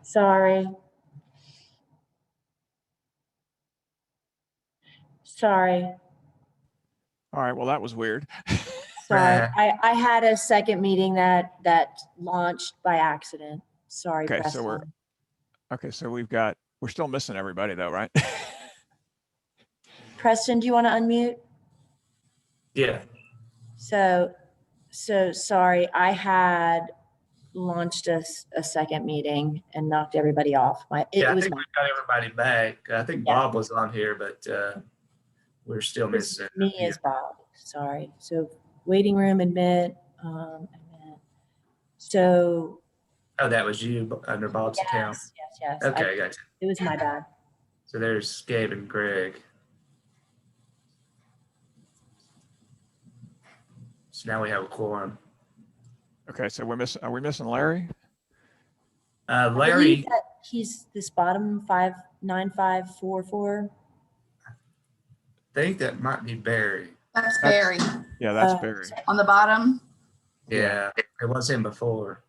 Sorry. Sorry. All right, well, that was weird. Sorry. I had a second meeting that launched by accident. Sorry, Okay, Preston. so we're still missing everybody though, right? Preston, do you want to unmute? Yeah. So sorry, I had launched a second meeting and knocked everybody off. I think we got everybody back. I think Bob was on here, but we're still missing. Me as Bob. Sorry. So waiting room, admit. So. Oh, that was you under Bob's account. Yes. Okay, gotcha. It was my bad. So there's Gabe and Greg. So now we have a quorum. Okay, so are we missing Larry? Larry, He's this bottom 59544. I think that might be Barry. That's Barry. Yeah, that's Barry. On the bottom? Yeah, it was him before.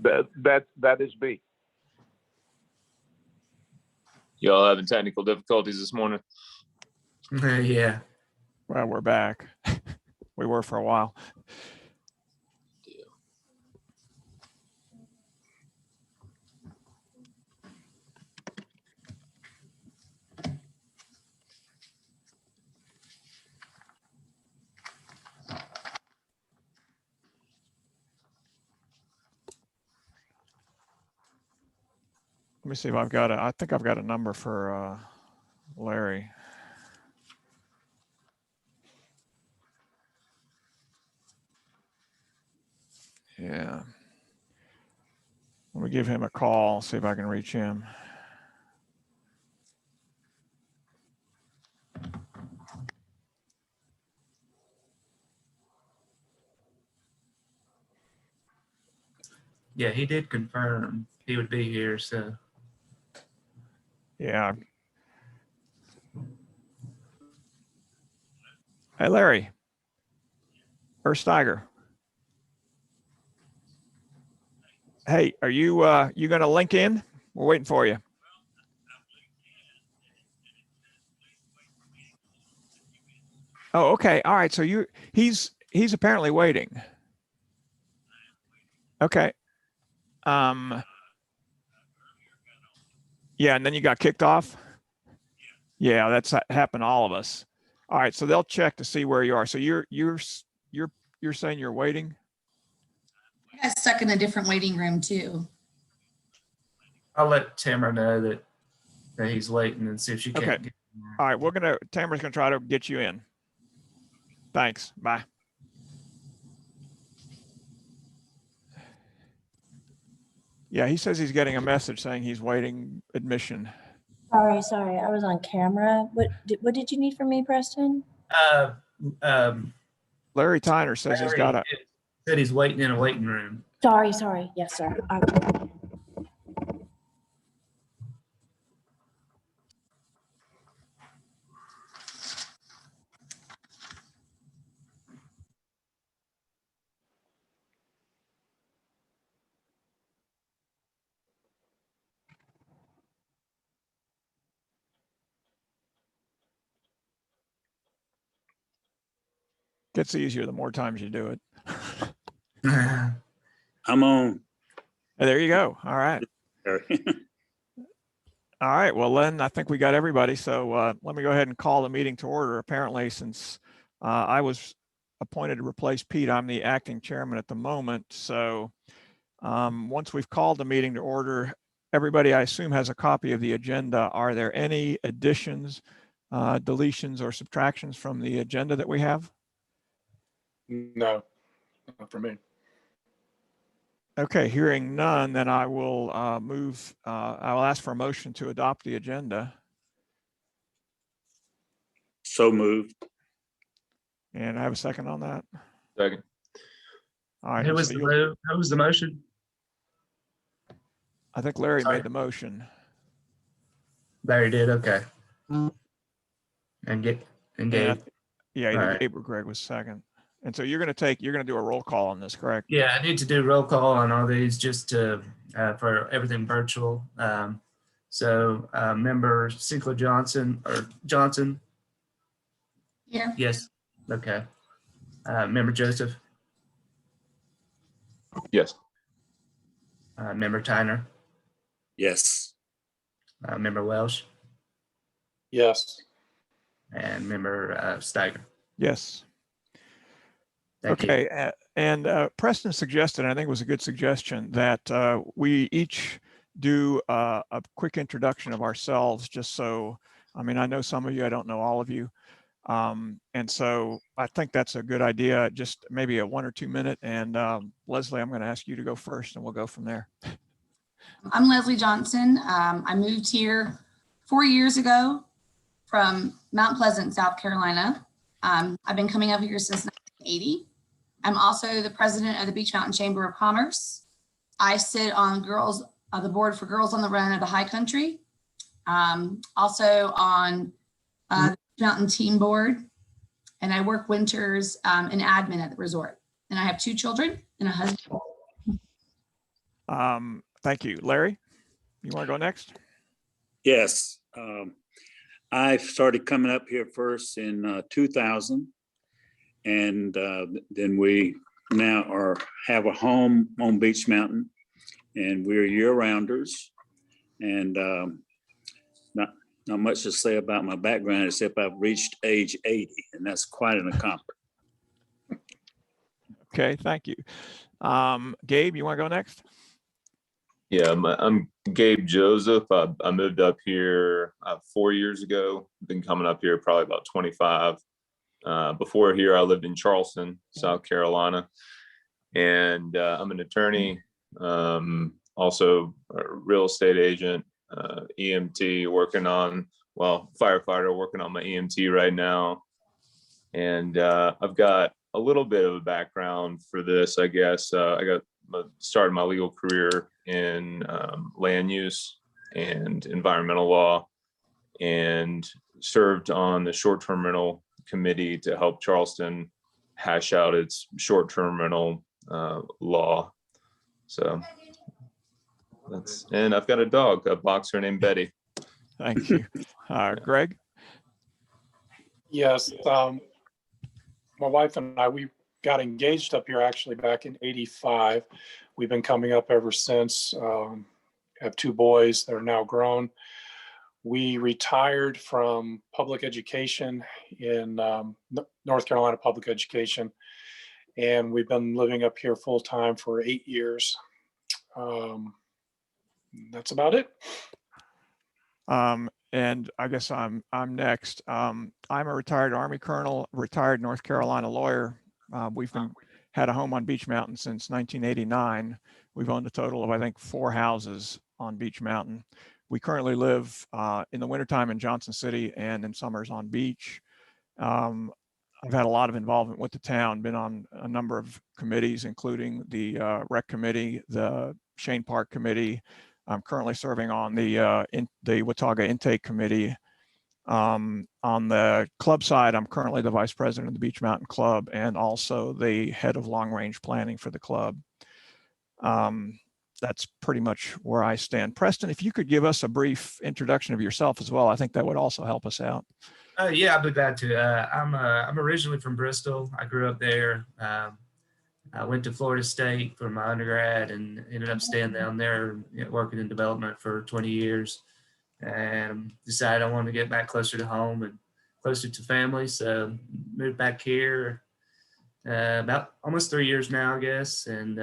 That is B. Y'all having technical difficulties this morning? Yeah. Well, we're back. We were for a while. Let me see if I think I've got a number for Larry. Yeah. Let me give him a call, see if I can reach him. Yeah, he did confirm he would be here, so. Yeah. Hey, Larry. Gsteiger. Hey, are you going to link in? We're waiting for you. Oh, okay. All right. So he's apparently waiting. Okay. Yeah, and then you got kicked off. Yeah, that's happened to all of us. All right, so they'll check to see where you are. So you're saying you're waiting? I got stuck in a different waiting room too. I'll let Tamara know that he's waiting and see if she can. Okay. Get All right, Tamara's gonna try to get you in. Thanks. Bye. Yeah, he says he's getting a message saying he's waiting admission. Sorry, I was on camera. What did you need from me, Preston? Larry Tyner says he's got said he's waiting in a waiting room. Sorry. Yes, sir. gets easier the more times you do it. I'm on. There you go. All right. All right. Well, then I think we got everybody. So let me go ahead and call the meeting to order. Apparently, since I was appointed to replace Pete, I'm the acting chairman at the moment. So once we've called the meeting to order, everybody, I assume, has a copy of the agenda. Are there any additions, deletions, or subtractions from the agenda that we have? No, not for me. Okay, hearing none, then I will I will ask for a motion to adopt the agenda. So moved. And I have a second on that. Second. All right. Who was the motion? I think Larry Sorry. made the motion. Larry did. Okay. And Gabe. Yeah, either All right. Gabe or Greg was second. And so you're going to do a roll call on this, correct? Yeah, I need to do roll call on all these just to, for everything virtual. So member Sinclair Johnson or Johnson? Here. Yes. Okay. Member Joseph, Yes. member Tyner, Yes. member Welsh, Yes. and member Steiger. Yes. Thank you. Okay. And Preston suggested, and I think it was a good suggestion, that we each do a quick introduction of ourselves, just so, I mean, I know some of you, I don't know all of you. And so I think that's a good idea, just maybe a 1 or 2 minute. And Leslie, I'm going to ask you to go first and we'll go from there. I'm Leslie Johnson. I moved here 4 years ago from Mount Pleasant, South Carolina. I've been coming up here since 1980. I'm also the president of the Beach Mountain Chamber of Commerce. I sit on the board for Girls on the Run of the High Country. Also on the Mountain Team Board, and I work winters in admin at the resort. And I have 2 children and a husband. Thank you. Larry, you want to go next? Yes. I started coming up here first in 2000. And then we now have a home on Beach Mountain, and we're year-rounders. And not much to say about my background, except I've reached age 80, and that's quite an accomplishment. Okay, thank you. Gabe, you want to go next? Yeah, I'm Gabe Joseph. I moved up here 4 years ago. Been coming up here probably about 25. Before here, I lived in Charleston, South Carolina, and I'm an attorney, also a real estate agent, EMT, firefighter, working on my EMT right now. And I've got a little bit of a background for this, I guess. Started my legal career in land use and environmental law, and served on the short-term rental committee to help Charleston hash out its short-term rental law. So and I've got a dog, a boxer named Betty. Thank you. Greg? Yes, my wife and I, we got engaged up here actually back in '85. We've been coming up ever since. Have 2 boys that are now grown. We retired from public education in North Carolina public education, and we've been living up here full time for 8 years. That's about it. And I guess I'm next. I'm a retired Army colonel, retired North Carolina lawyer. We've had a home on Beach Mountain since 1989. We've owned a total of, I think, 4 houses on Beach Mountain. We currently live in the wintertime in Johnson City and in summers on Beach. I've had a lot of involvement with the town, been on a number of committees, including the rec committee, the Shane Park committee. I'm currently serving on the Watauga intake committee. On the club side, I'm currently the vice president of the Beach Mountain Club and also the head of long range planning for the club. That's pretty much where I stand. Preston, if you could give us a brief introduction of yourself as well, I think that would also help us out. Yeah, I'd be glad to. I'm originally from Bristol. I grew up there. I went to Florida State for my undergrad and ended up staying down there, working in development for 20 years. And decided I wanted to get back closer to home and closer to family. So moved back here about almost 3 years now, I guess. And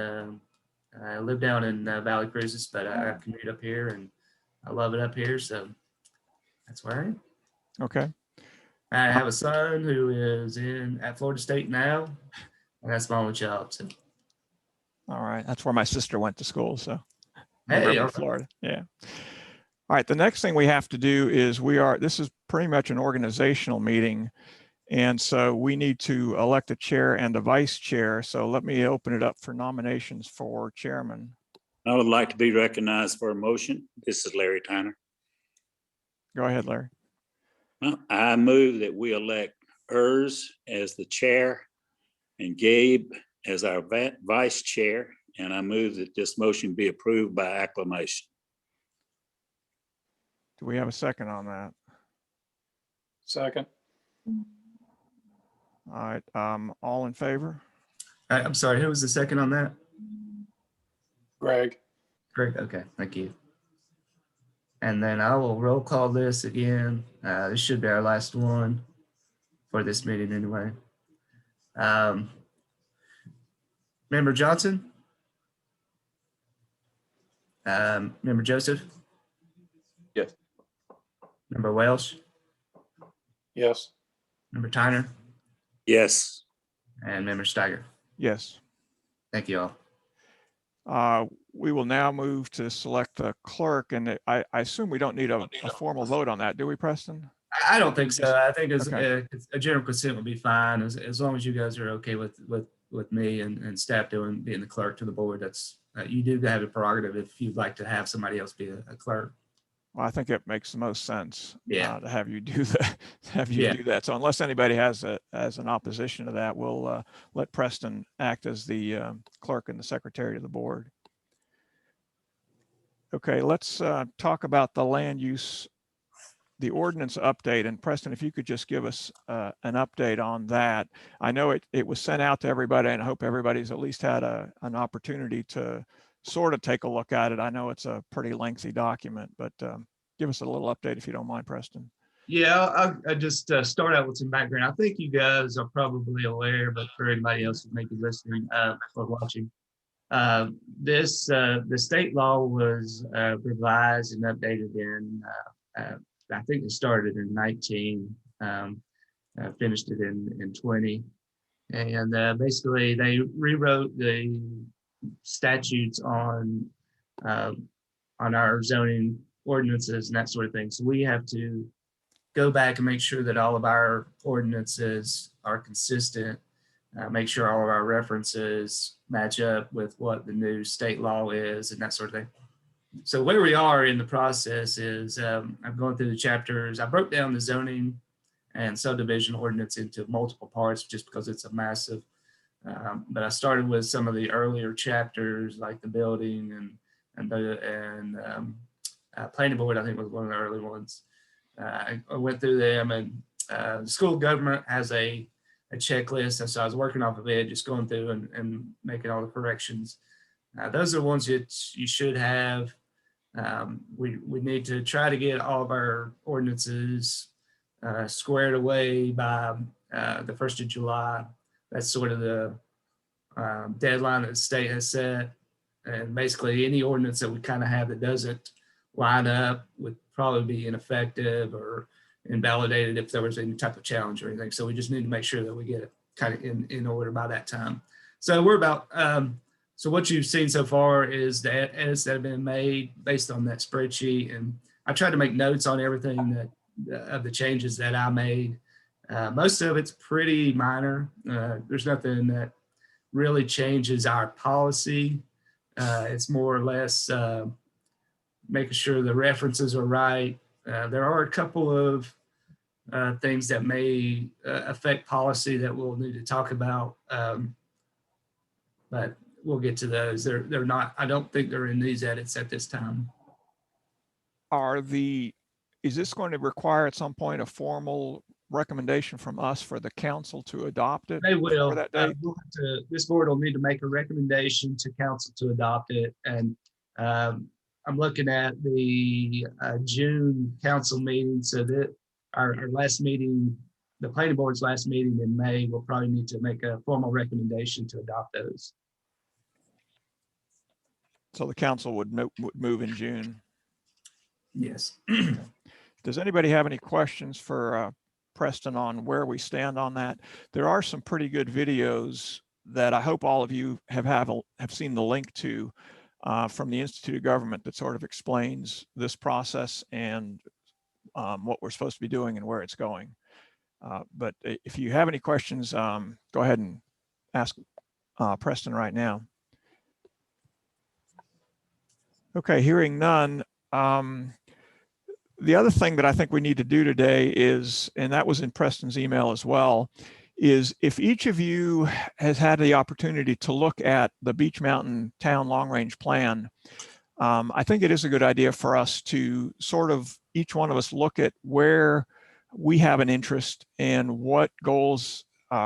I live down in Valley Cruises, but I commute up here and I love it up here. So that's where I am. Okay. I have a son who is at Florida State now, and that's my only child. So. All right. That's where my sister went to school. So Hey, in Florida. Yeah. All right. The next thing we have to do is this is pretty much an organizational meeting. And so we need to elect a chair and a vice chair. So let me open it up for nominations for chairman. I would like to be recognized for a motion. This is Larry Tyner. Go ahead, Larry. Well, I move that we elect Urs as the chair and Gabe as our vice chair. And I move that this motion be approved by acclamation. Do we have a second on that? Second. All right, all in favor? I'm sorry, who was the second on that? Greg. Greg, okay, thank you. And then I will roll call this again. This should be our last one for this meeting anyway. Member Johnson? Member Joseph? Yes. Member Welsh? Yes. Member Tyner? Yes. And Member Gsteiger? Yes. Thank you all. We will now move to select the clerk, and I assume we don't need a formal vote on that, do we, Preston? I don't think so. I think Okay. a general consent would be fine as long as you guys are okay with me and staff being the clerk to the board. That's you do have a prerogative if you'd like to have somebody else be a clerk. Well, I think it makes the most sense Yeah. to have you do that. Do that. So unless anybody has an opposition to that, we'll let Preston act as the clerk and the secretary of the board. Okay, let's talk about the land use, the ordinance update. And Preston, if you could just give us an update on that. I know it was sent out to everybody, and I hope everybody's at least had an opportunity to sort of take a look at it. I know it's a pretty lengthy document, but give us a little update if you don't mind, Preston. Yeah, I just start out with some background. I think you guys are probably aware, but for anybody else who may be listening or watching, the state law was revised and updated in, I think it started in 19, finished it in 20. And basically they rewrote the statutes on our zoning ordinances and that sort of thing. So we have to go back and make sure that all of our ordinances are consistent, make sure all of our references match up with what the new state law is and that sort of thing. So where we are in the process is I'm going through the chapters. I broke down the zoning and subdivision ordinance into multiple parts just because it's a massive, but I started with some of the earlier chapters like the building and planning board, I think was one of the early ones. I went through them, and the school government has a checklist. And so I was working off of it, just going through and making all the corrections. Those are the ones that you should have. We need to try to get all of our ordinances squared away by the 1st of July. That's sort of the deadline that the state has set. And basically any ordinance that we kind of have that doesn't line up would probably be ineffective or invalidated if there was any type of challenge or anything. So we just need to make sure that we get it kind of in order by that time. So we're about, so what you've seen so far is the edits that have been made based on that spreadsheet. And I tried to make notes on everything of the changes that I made. Most of it's pretty minor. There's nothing that really changes our policy. It's more or less making sure the references are right. There are a couple of things that may affect policy that we'll need to talk about, but we'll get to those. They're not, I don't think they're in these edits at this time. Is this going to require at some point a formal recommendation from us for the council to adopt it? They will. That date? This board will need to make a recommendation to council to adopt it. And I'm looking at the June council meeting, so that our last meeting, the planning board's last meeting in May, we'll probably need to make a formal recommendation to adopt those. So the council would move in June. Yes. Does anybody have any questions for Preston on where we stand on that? There are some pretty good videos that I hope all of you have seen the link to from the Institute of Government that sort of explains this process and what we're supposed to be doing and where it's going. But if you have any questions, go ahead and ask Preston right now. Okay, hearing none. The other thing that I think we need to do today is, and that was in Preston's email as well, is if each of you has had the opportunity to look at the Beach Mountain Town Long Range Plan, I think it is a good idea for us to sort of, each one of us look at where we have an interest and what goals,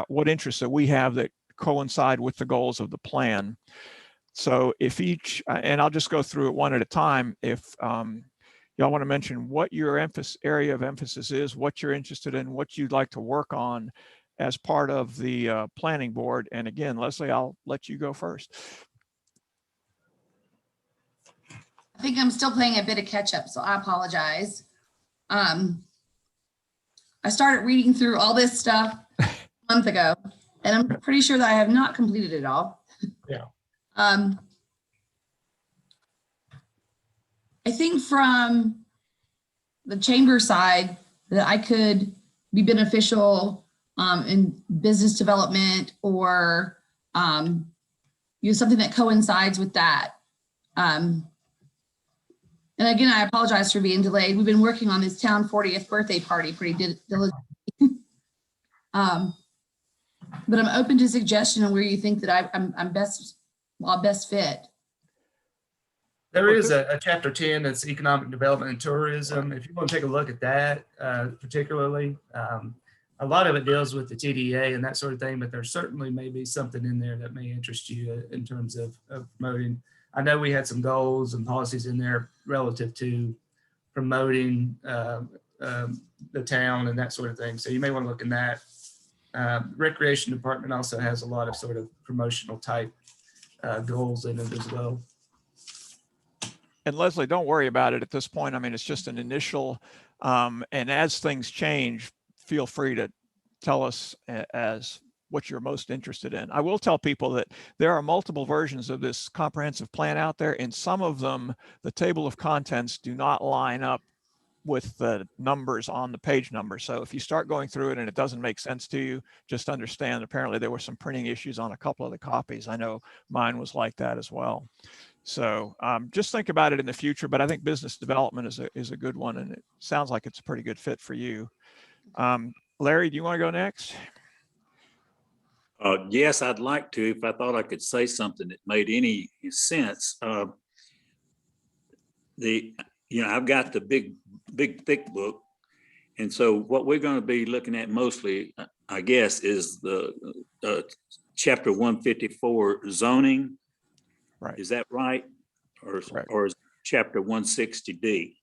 what interests that we have that coincide with the goals of the plan. So if each, and I'll just go through it one at a time. If y'all want to mention what your area of emphasis is, what you're interested in, what you'd like to work on as part of the planning board. And again, Leslie, I'll let you go first. I think I'm still playing a bit of catch up, so I apologize. I started reading through all this stuff a month ago, and I'm pretty sure that I have not completed it all. Yeah. I think from the chamber side that I could be beneficial in business development or something that coincides with that. And again, I apologize for being delayed. We've been working on this town 40th birthday party pretty diligently. But I'm open to suggestion on where you think that I'm best fit. There is a chapter 10 that's economic development and tourism. If you want to take a look at that, particularly, a lot of it deals with the TDA and that sort of thing, but there certainly may be something in there that may interest you in terms of promoting. I know we had some goals and policies in there relative to promoting the town and that sort of thing. So you may want to look in that. Recreation department also has a lot of sort of promotional type goals in it as well. And Leslie, don't worry about it at this point. I mean, it's just an initial, and as things change, feel free to tell us as what you're most interested in. I will tell people that there are multiple versions of this comprehensive plan out there, and some of them, the table of contents do not line up with the numbers on the page number. So if you start going through it and it doesn't make sense to you, just understand apparently there were some printing issues on a couple of the copies. I know mine was like that as well. So just think about it in the future, but I think business development is a good one, and it sounds like it's a pretty good fit for you. Larry, do you want to go next? Yes, I'd like to, if I thought I could say something that made any sense. I've got the big thick book. And so what we're going to be looking at mostly, I guess, is the chapter 154 zoning. Right. Is that right? Or is chapter 160D?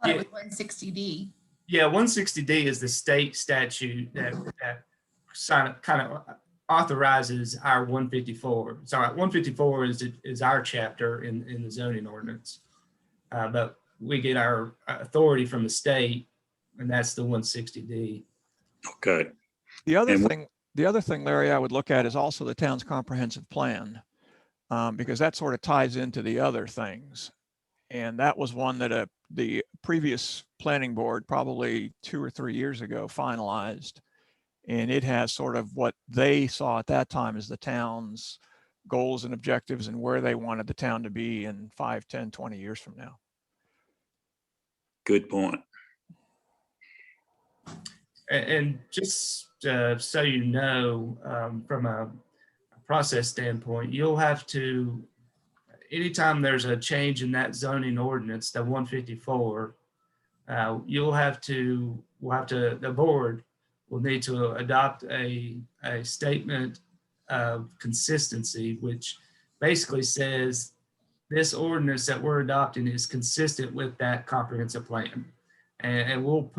I thought it was 160D. Yeah, 160D is the state statute that kind of authorizes our 154. So 154 is our chapter in the zoning ordinance, but we get our authority from the state, and that's the 160D. Okay. The other thing, Larry, I would look at is also the town's comprehensive plan, because that sort of ties into the other things. And that was one that the previous planning board, probably 2 or 3 years ago, finalized. And it has sort of what they saw at that time as the town's goals and objectives and where they wanted the town to be in 5, 10, 20 years from now. Good point. And just so you know, from a process standpoint, you'll have to, anytime there's a change in that zoning ordinance, the 154, the board will need to adopt a statement of consistency, which basically says this ordinance that we're adopting is consistent with that comprehensive plan. And we'll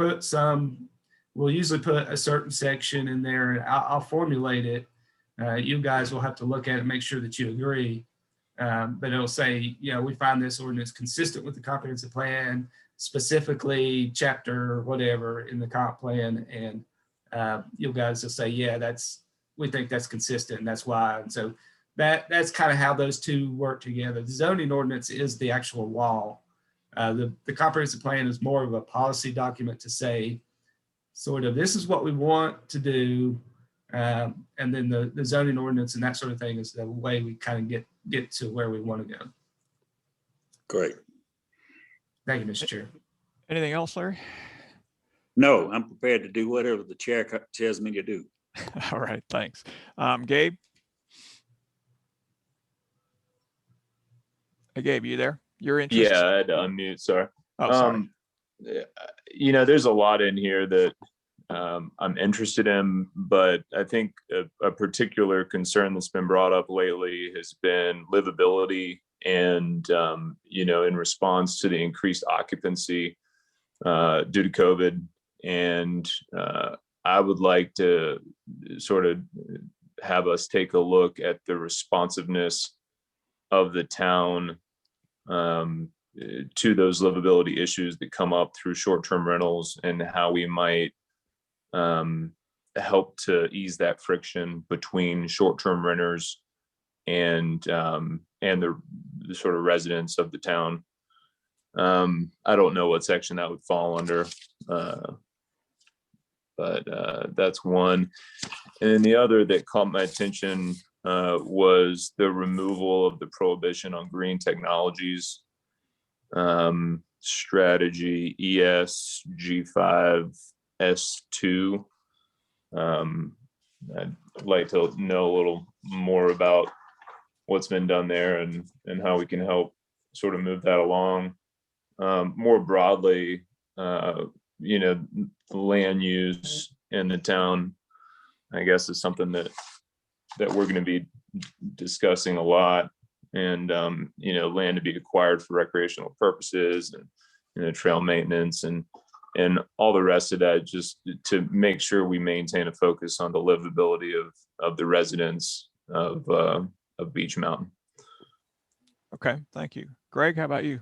usually put a certain section in there, and I'll formulate it. You guys will have to look at it and make sure that you agree. But it'll say, we find this ordinance consistent with the comprehensive plan, specifically chapter whatever in the comp plan. And you guys will say, yeah, we think that's consistent, and that's why. And so that's kind of how those two work together. The zoning ordinance is the actual law. The comprehensive plan is more of a policy document to say, sort of, this is what we want to do. And then the zoning ordinance and that sort of thing is the way we kind of get to where we want to go. Great. Thank you, Mr. Chair. Anything else, Larry? No, I'm prepared to do whatever the chair tells me to do. All right, thanks. Gabe? Hey, Gabe, you there? Your interest? Yeah, I had to unmute, sorry. Oh, sorry. There's a lot in here that I'm interested in, but I think a particular concern that's been brought up lately has been livability and, in response to the increased occupancy due to COVID. And I would like to sort of have us take a look at the responsiveness of the town to those livability issues that come up through short-term rentals, and how we might help to ease that friction between short-term renters and the sort of residents of the town. I don't know what section that would fall under, but that's one. And then the other that caught my attention was the removal of the prohibition on green technologies strategy ESG5S2. I'd like to know a little more about what's been done there and how we can help sort of move that along. More broadly, the land use in the town, I guess, is something that we're going to be discussing a lot. And land to be acquired for recreational purposes, and trail maintenance and all the rest of that, just to make sure we maintain a focus on the livability of the residents of Beech Mountain. Okay, thank you. Greg, how about you?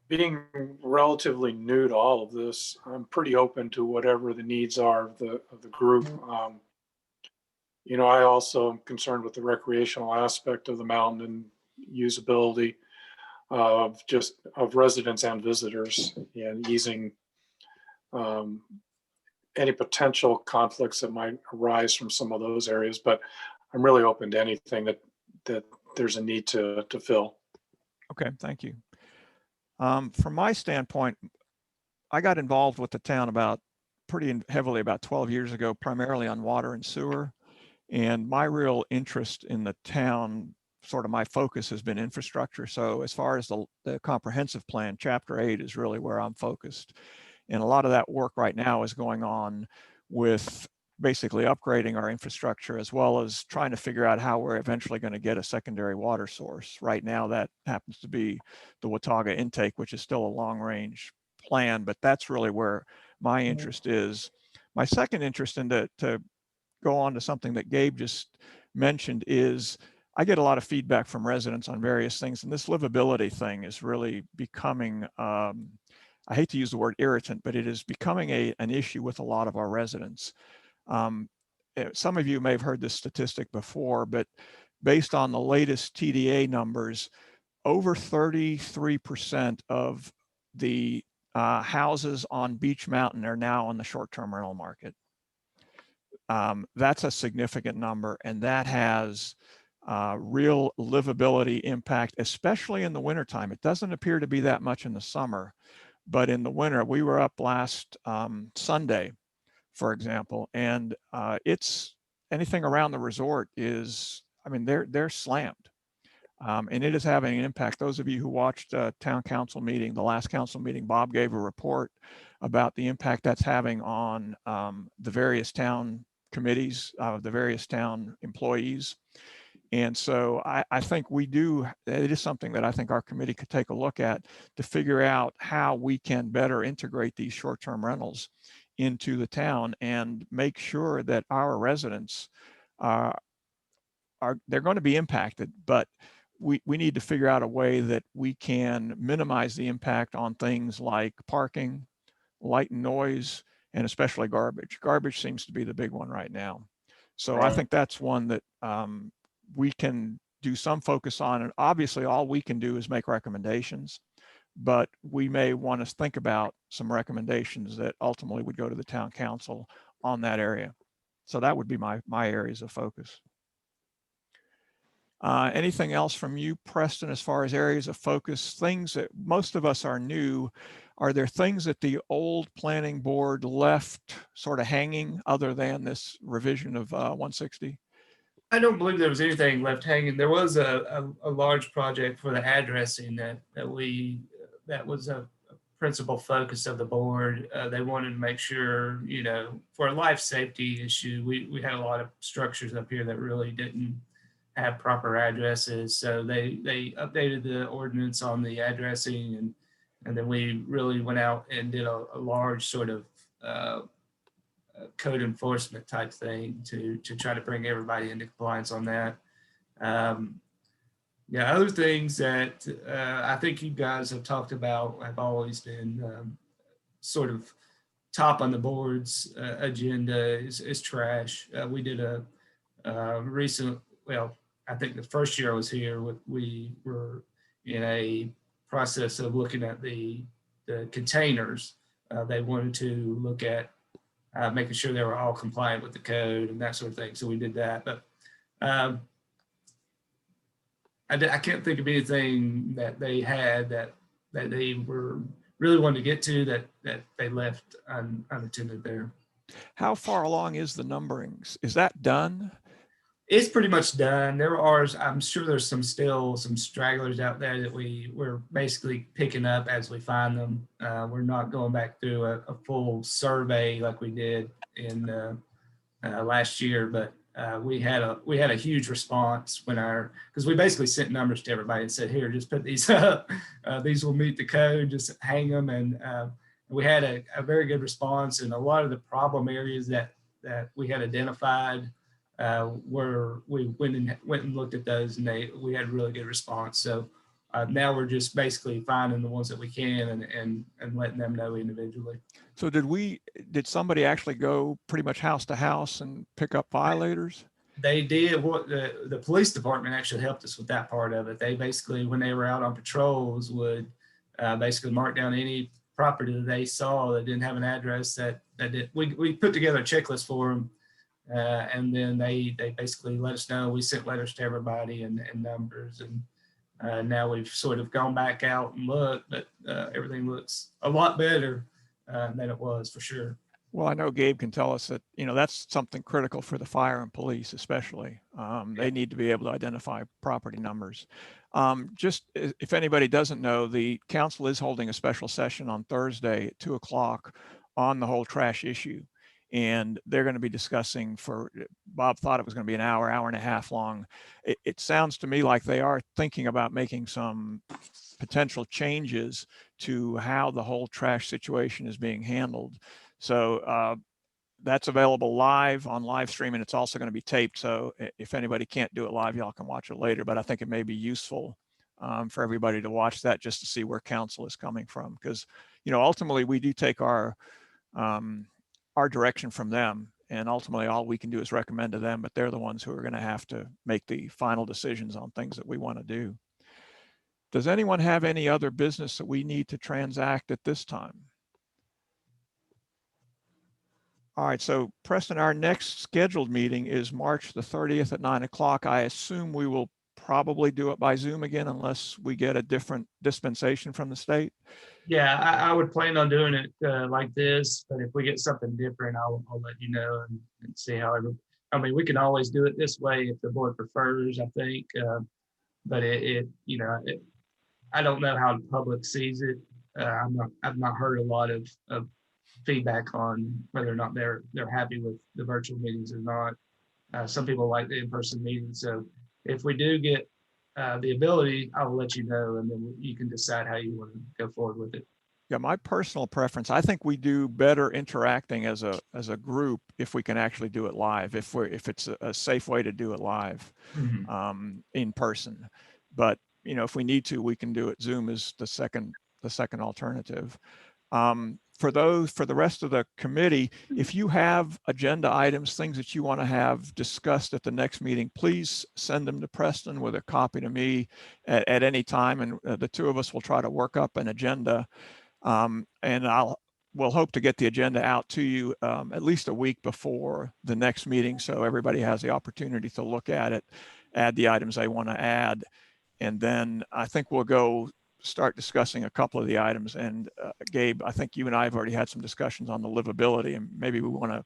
Being relatively new to all of this, I'm pretty open to whatever the needs are of the group. I also am concerned with the recreational aspect of the mountain and usability of residents and visitors, and easing any potential conflicts that might arise from some of those areas. But I'm really open to anything that there's a need to fill. Okay, thank you. From my standpoint, I got involved with the town pretty heavily about 12 years ago, primarily on water and sewer. And my real interest in the town, sort of my focus, has been infrastructure. So as far as the comprehensive plan, Chapter 8 is really where I'm focused. And a lot of that work right now is going on with basically upgrading our infrastructure, as well as trying to figure out how we're eventually going to get a secondary water source. Right now, that happens to be the Watauga intake, which is still a long-range plan, but that's really where my interest is. My second interest to go on to something that Gabe just mentioned is I get a lot of feedback from residents on various things, and this livability thing is really becoming, I hate to use the word irritant, but it is becoming an issue with a lot of our residents. Some of you may have heard this statistic before, but based on the latest TDA numbers, over 33% of the houses on Beech Mountain are now on the short-term rental market. That's a significant number, and that has real livability impact, especially in the wintertime. It doesn't appear to be that much in the summer, but in the winter, we were up last Sunday, for example, and it's anything around the resort is, they're slammed. And it is having an impact. Those of you who watched town council meeting, the last council meeting, Bob gave a report about the impact that's having on the various town committees, the various town employees. And so I think it is something that I think our committee could take a look at to figure out how we can better integrate these short-term rentals into the town and make sure that our residents they're going to be impacted, but we need to figure out a way that we can minimize the impact on things like parking, light and noise, and especially garbage. Garbage seems to be the big one right now. So right. I think that's one that we can do some focus on. And obviously all we can do is make recommendations, but we may want to think about some recommendations that ultimately would go to the town council on that area. So that would be my areas of focus. Anything else from you, Preston, as far as areas of focus? Things that most of us are new. Are there things that the old planning board left sort of hanging other than this revision of 160? I don't believe there was anything left hanging. There was a large project for the addressing that was a principal focus of the board. They wanted to make sure, for a life safety issue, we had a lot of structures up here that really didn't have proper addresses. So they updated the ordinance on the addressing, and then we really went out and did a large sort of code enforcement type thing to try to bring everybody into compliance on that. Yeah, other things that I think you guys have talked about have always been sort of top on the board's agenda is trash. We did a recent, well, I think the first year I was here, we were in a process of looking at the containers. They wanted to look at making sure they were all compliant with the code and that sort of thing. So we did that. But I can't think of anything that they had that they were really wanting to get to that they left unattended there. How far along is the numberings? Is that done? It's pretty much done. I'm sure there's still some stragglers out there that we're basically picking up as we find them. We're not going back through a full survey like we did in last year, but we had a huge response because we basically sent numbers to everybody and said, here, just put these up. These will meet the code, just hang them. And we had a very good response, and a lot of the problem areas that we had identified where we went and looked at those, and we had really good response. So now we're just basically finding the ones that we can and letting them know individually. So did somebody actually go pretty much house to house and pick up violators? They did. What the police department actually helped us with that part of it. They basically, when they were out on patrols, would basically mark down any property that they saw that didn't have an address we put together a checklist for them. And then they basically let us know. We sent letters to everybody and numbers, and now we've sort of gone back out and looked, but everything looks a lot better than it was, for sure. Well, I know Gabe can tell us that, that's something critical for the fire and police, especially. They need to be able to identify property numbers. Just if anybody doesn't know, the council is holding a special session on Thursday at 2:00 on the whole trash issue. And they're going to be discussing Bob thought it was going to be an hour and a half long. It sounds to me like they are thinking about making some potential changes to how the whole trash situation is being handled. So that's available live on live stream, and it's also going to be taped. So if anybody can't do it live, y'all can watch it later, but I think it may be useful for everybody to watch that just to see where council is coming from. Because, ultimately we do take our direction from them, and ultimately all we can do is recommend to them, but they're the ones who are going to have to make the final decisions on things that we want to do. Does anyone have any other business that we need to transact at this time? All right, so Preston, our next scheduled meeting is March the 30th at 9:00. I assume we will probably do it by Zoom again unless we get a different dispensation from the state. Yeah, I would plan on doing it like this, but if we get something different, I'll let you know and see how we can always do it this way if the board prefers, I think. But I don't know how the public sees it. I've not heard a lot of feedback on whether or not they're happy with the virtual meetings or not. Some people like the in-person meetings. So if we do get the ability, I will let you know, and then you can decide how you want to go forward with it. Yeah, my personal preference, I think we do better interacting as a group if we can actually do it live, if it's a safe way to do it live. Mm-hmm. In person. But if we need to, we can do it. Zoom is the second alternative. For the rest of the committee, if you have agenda items, things that you want to have discussed at the next meeting, please send them to Preston with a copy to me at any time, and the two of us will try to work up an agenda. And we'll hope to get the agenda out to you at least a week before the next meeting, so everybody has the opportunity to look at it, add the items they want to add, and then I think we'll go start discussing a couple of the items. And Gabe, I think you and I have already had some discussions on the livability, and maybe we want to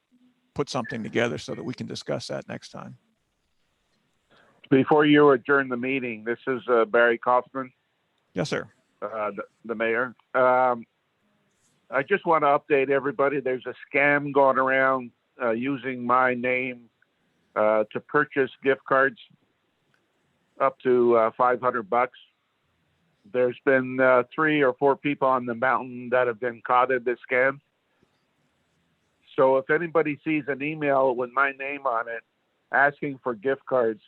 put something together so that we can discuss that next time. Before you adjourn the meeting, this is Barry Kaufman, Yes, sir. the mayor. I just want to update everybody. There's a scam going around using my name to purchase gift cards up to $500. There's been 3 or 4 people on the mountain that have been caught in this scam. So if anybody sees an email with my name on it asking for gift cards,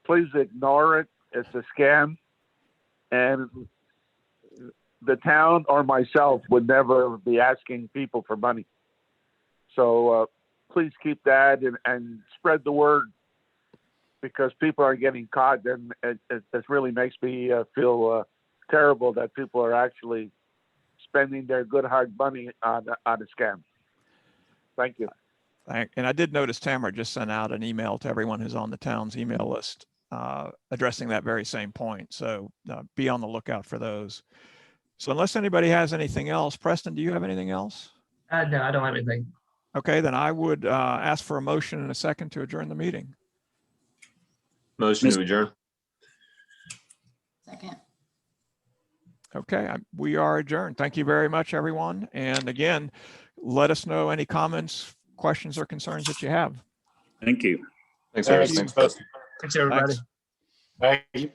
please ignore it. It's a scam. And the town or myself would never be asking people for money. So please keep that and spread the word, because people are getting caught, and it really makes me feel terrible that people are actually spending their good hard money on a scam. Thank you. And I did notice Tamara just sent out an email to everyone who's on the town's email list addressing that very same point. So be on the lookout for those. So unless anybody has anything else, Preston, do you have anything else? No, I don't have anything. Okay, then I would ask for a motion in a second to adjourn the meeting. Motion to adjourn. Second. Okay, we are adjourned. Thank you very much, everyone. And again, let us know any comments, questions, or concerns that you have. Thank you. Thanks, Thank Eric. you. Thanks, Preston. Thanks, everybody. Thanks. Thank you.